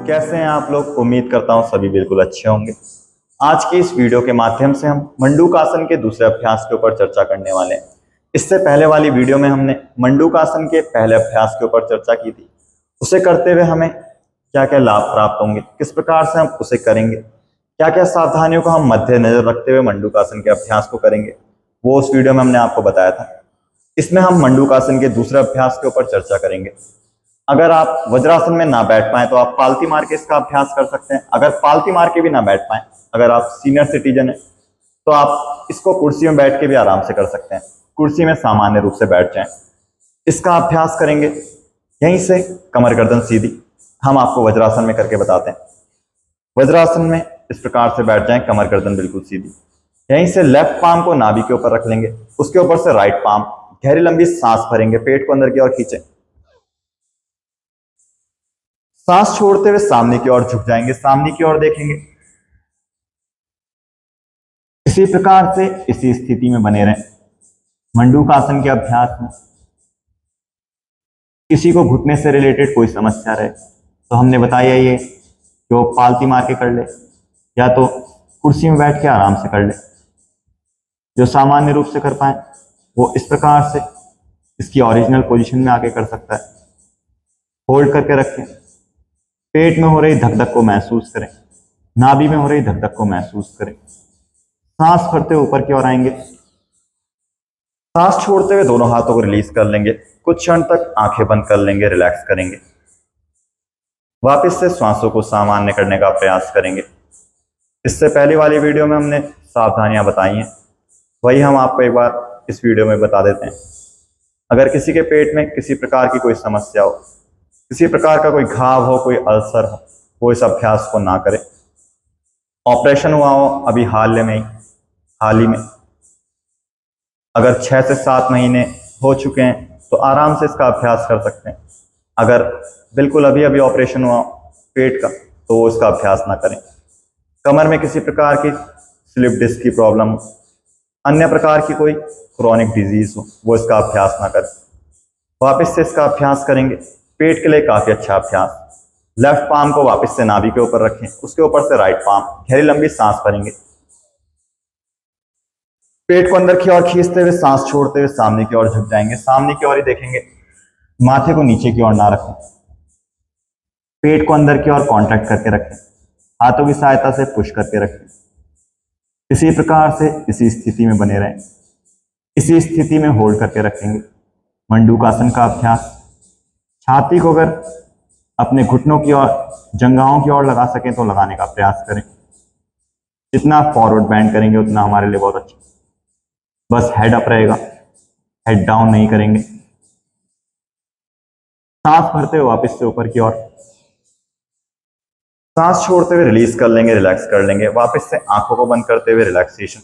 कैसे हैं आप लोग। उम्मीद करता हूं सभी बिल्कुल अच्छे होंगे। आज की इस वीडियो के माध्यम से हम मंडूकासन के दूसरे अभ्यास के ऊपर चर्चा करने वाले हैं। इससे पहले वाली वीडियो में हमने मंडूकासन के पहले अभ्यास के ऊपर चर्चा की थी। उसे करते हुए हमें क्या क्या लाभ प्राप्त होंगे, किस प्रकार से हम उसे करेंगे, क्या क्या सावधानियों को हम मद्देनजर रखते हुए मंडूकासन के अभ्यास को करेंगे, वो उस वीडियो में हमने आपको बताया था। इसमें हम मंडूकासन के दूसरे अभ्यास के ऊपर चर्चा करेंगे। अगर आप वज्रासन में ना बैठ पाए तो आप पालती मार के इसका अभ्यास कर सकते हैं। अगर पालती मार के भी ना बैठ पाए, अगर आप सीनियर सिटीजन है तो आप इसको कुर्सी में बैठ के भी आराम से कर सकते हैं। कुर्सी में सामान्य रूप से बैठ जाएं, इसका अभ्यास करेंगे। यहीं से कमर गर्दन सीधी हम आपको वज्रासन में करके बताते हैं। वज्रासन में इस प्रकार से बैठ जाएं, कमर गर्दन बिल्कुल सीधी। यहीं से लेफ्ट पाम को नाभि के ऊपर रख लेंगे, उसके ऊपर से राइट पाम, गहरी लंबी सांस भरेंगे, पेट को अंदर की ओर खींचें। सांस छोड़ते हुए सामने की ओर झुक जाएंगे, सामने की ओर देखेंगे। इसी प्रकार से इसी स्थिति में बने रहें। मंडूकासन के अभ्यास में किसी को घुटने से रिलेटेड कोई समस्या रहे तो हमने बताया ये कि वो पालती मार के कर ले या तो कुर्सी में बैठ के आराम से कर ले। जो सामान्य रूप से कर पाए वो इस प्रकार से इसकी ओरिजिनल पोजीशन में आके कर सकता है। होल्ड करके रखें, पेट में हो रही धक धक को महसूस करें, नाभि में हो रही धक धक को महसूस करें। सांस भरते हुए ऊपर की ओर आएंगे, सांस छोड़ते हुए दोनों हाथों को रिलीज कर लेंगे। कुछ क्षण तक आंखें बंद कर लेंगे, रिलैक्स करेंगे। वापस से श्वासों को सामान्य करने का प्रयास करेंगे। इससे पहले वाली वीडियो में हमने सावधानियां बताई हैं, वही हम आपको एक बार इस वीडियो में बता देते हैं। अगर किसी के पेट में किसी प्रकार की कोई समस्या हो, किसी प्रकार का कोई घाव हो, कोई अल्सर हो, वो इस अभ्यास को ना करे। ऑपरेशन हुआ हो अभी हाल ही में, अगर 6 से 7 महीने हो चुके हैं तो आराम से इसका अभ्यास कर सकते हैं। अगर बिल्कुल अभी अभी ऑपरेशन हुआ पेट का तो वो इसका अभ्यास ना करें। कमर में किसी प्रकार की स्लिप डिस्क की प्रॉब्लम हो, अन्य प्रकार की कोई क्रोनिक डिजीज हो, वो इसका अभ्यास ना करें। वापस से इसका अभ्यास करेंगे। पेट के लिए काफी अच्छा अभ्यास। लेफ्ट पाम को वापस से नाभि के ऊपर रखें, उसके ऊपर से राइट पाम, गहरी लंबी सांस भरेंगे। पेट को अंदर की ओर खींचते हुए सांस छोड़ते हुए सामने की ओर झुक जाएंगे, सामने की ओर ही देखेंगे। माथे को नीचे की ओर ना रखें, पेट को अंदर की ओर कांटेक्ट करके रखें, हाथों की सहायता से पुश करके रखें। इसी प्रकार से इसी स्थिति में बने रहें। इसी स्थिति में होल्ड करके रखेंगे। मंडूकासन का अभ्यास। छाती को अगर अपने घुटनों की ओर, जंघाओं की ओर लगा सकें तो लगाने का प्रयास करें। जितना फॉरवर्ड बैंड करेंगे उतना हमारे लिए बहुत अच्छा। बस हेड अप रहेगा, हेड डाउन नहीं करेंगे। सांस भरते हुए वापस से ऊपर की ओर, सांस छोड़ते हुए रिलीज कर लेंगे, रिलैक्स कर लेंगे। वापस से आंखों को बंद करते हुए रिलैक्सेशन।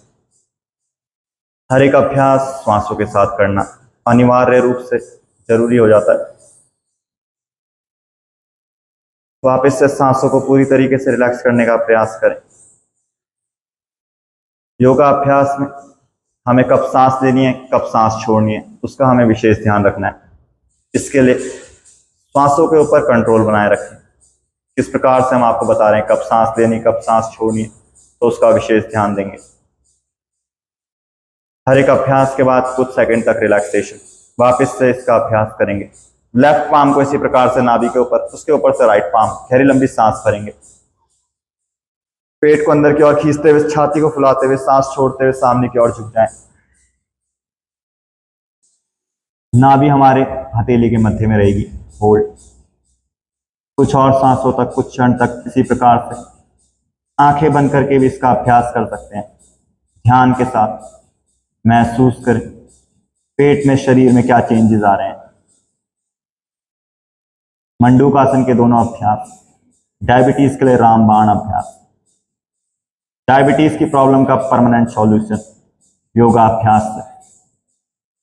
हर एक अभ्यास श्वासों के साथ करना अनिवार्य रूप से जरूरी हो जाता है। वापस से सांसों को पूरी तरीके से रिलैक्स करने का प्रयास करें। योगा अभ्यास में हमें कब सांस लेनी है, कब सांस छोड़नी है, उसका हमें विशेष ध्यान रखना है। इसके लिए श्वासों के ऊपर कंट्रोल बनाए रखें। किस प्रकार से हम आपको बता रहे हैं कब सांस लेनी, कब सांस छोड़नी, तो उसका विशेष ध्यान देंगे। हर एक अभ्यास के बाद कुछ सेकंड तक रिलैक्सेशन। वापस से इसका अभ्यास करेंगे। लेफ्ट पाम को इसी प्रकार से नाभि के ऊपर, उसके ऊपर से राइट पाम, गहरी लंबी सांस भरेंगे। पेट को अंदर की ओर खींचते हुए, छाती को फुलाते हुए, सांस छोड़ते हुए सामने की ओर झुक जाएं। नाभि हमारे हथेली के मध्य में रहेगी। होल्ड। कुछ और सांसों तक, कुछ क्षण तक इसी प्रकार से आंखें बंद करके भी इसका अभ्यास कर सकते हैं। ध्यान के साथ महसूस करें पेट में, शरीर में क्या चेंजेस आ रहे हैं। मंडूकासन के दोनों अभ्यास। डायबिटीज के लिए रामबाण अभ्यास। डायबिटीज की प्रॉब्लम का परमानेंट सॉल्यूशन योगा अभ्यास से।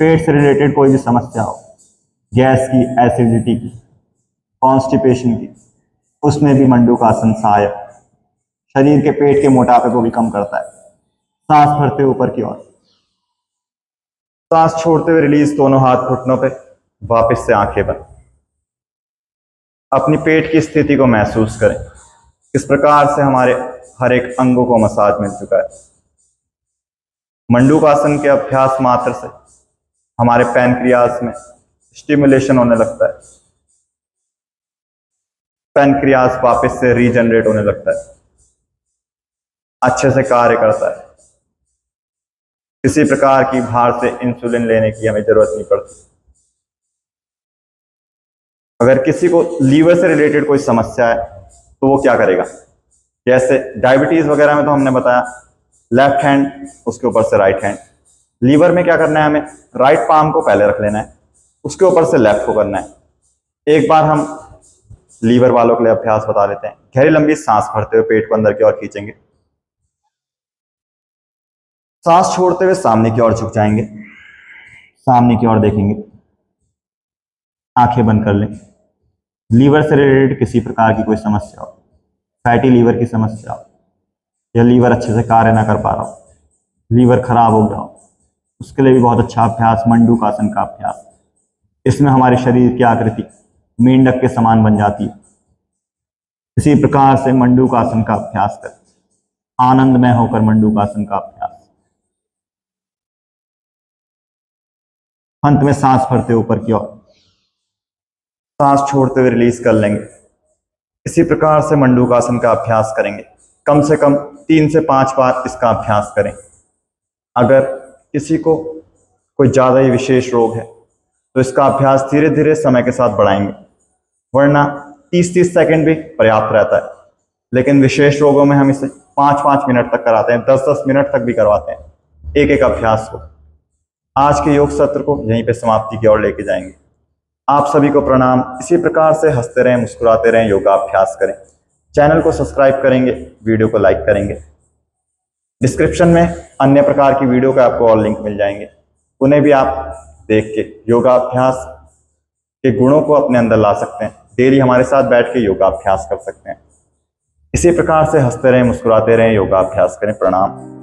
पेट से रिलेटेड कोई भी समस्या हो, गैस की, एसिडिटी की, कॉन्स्टिपेशन की, उसमें भी मंडूकासन सहायक। शरीर के पेट के मोटापे को भी कम करता है। सांस भरते ऊपर की ओर, सांस छोड़ते हुए रिलीज, दोनों हाथ घुटनों पे, वापस से आंखें बंद। अपनी पेट की स्थिति को महसूस करें। किस प्रकार से हमारे हर एक अंगों को मसाज मिल चुका है। मंडूकासन के अभ्यास मात्र से हमारे पैनक्रियाज में स्टिमुलेशन होने लगता है, पैनक्रियाज वापस से रीजनरेट होने लगता है, अच्छे से कार्य करता है। किसी प्रकार की बाहर से इंसुलिन लेने की हमें जरूरत नहीं पड़ती। अगर किसी को लीवर से रिलेटेड कोई समस्या है तो वो क्या करेगा, जैसे डायबिटीज वगैरह में तो हमने बताया लेफ्ट हैंड उसके ऊपर से राइट हैंड। लीवर में क्या करना है, हमें राइट पाम को पहले रख लेना है, उसके ऊपर से लेफ्ट को करना है। एक बार हम लीवर वालों के लिए अभ्यास बता लेते हैं। गहरी लंबी सांस भरते हुए पेट को अंदर की ओर खींचेंगे, सांस छोड़ते हुए सामने की ओर झुक जाएंगे, सामने की ओर देखेंगे, आंखें बंद कर लें। लीवर से रिलेटेड किसी प्रकार की कोई समस्या हो, फैटी लीवर की समस्या हो, या लीवर अच्छे से कार्य ना कर पा रहा हो, लीवर खराब हो गया हो, उसके लिए भी बहुत अच्छा अभ्यास मंडूकासन का अभ्यास। इसमें हमारे शरीर की आकृति मेंढक के समान बन जाती है। इसी प्रकार से मंडूकासन का अभ्यास करें, आनंदमय होकर मंडूकासन का अभ्यास। अंत में सांस भरते ऊपर की ओर, सांस छोड़ते हुए रिलीज कर लेंगे। इसी प्रकार से मंडूकासन का अभ्यास करेंगे। कम से कम 3 से 5 बार इसका अभ्यास करें। अगर किसी को कोई ज़्यादा ही विशेष रोग है तो इसका अभ्यास धीरे धीरे समय के साथ बढ़ाएंगे, वरना 30-30 सेकंड भी पर्याप्त रहता है। लेकिन विशेष रोगों में हम इसे 5-5 मिनट तक कराते हैं, 10-10 मिनट तक भी करवाते हैं एक एक अभ्यास को। आज के योग सत्र को यहीं पे समाप्ति की ओर लेके जाएंगे। आप सभी को प्रणाम। इसी प्रकार से हंसते रहें, मुस्कुराते रहें, योगा अभ्यास करें। चैनल को सब्सक्राइब करेंगे, वीडियो को लाइक करेंगे। डिस्क्रिप्शन में अन्य प्रकार की वीडियो का आपको और लिंक मिल जाएंगे, उन्हें भी आप देख के योगा अभ्यास के गुणों को अपने अंदर ला सकते हैं। डेली हमारे साथ बैठ के योगा अभ्यास कर सकते हैं। इसी प्रकार से हंसते रहें, मुस्कुराते रहें, योगा अभ्यास करें। प्रणाम।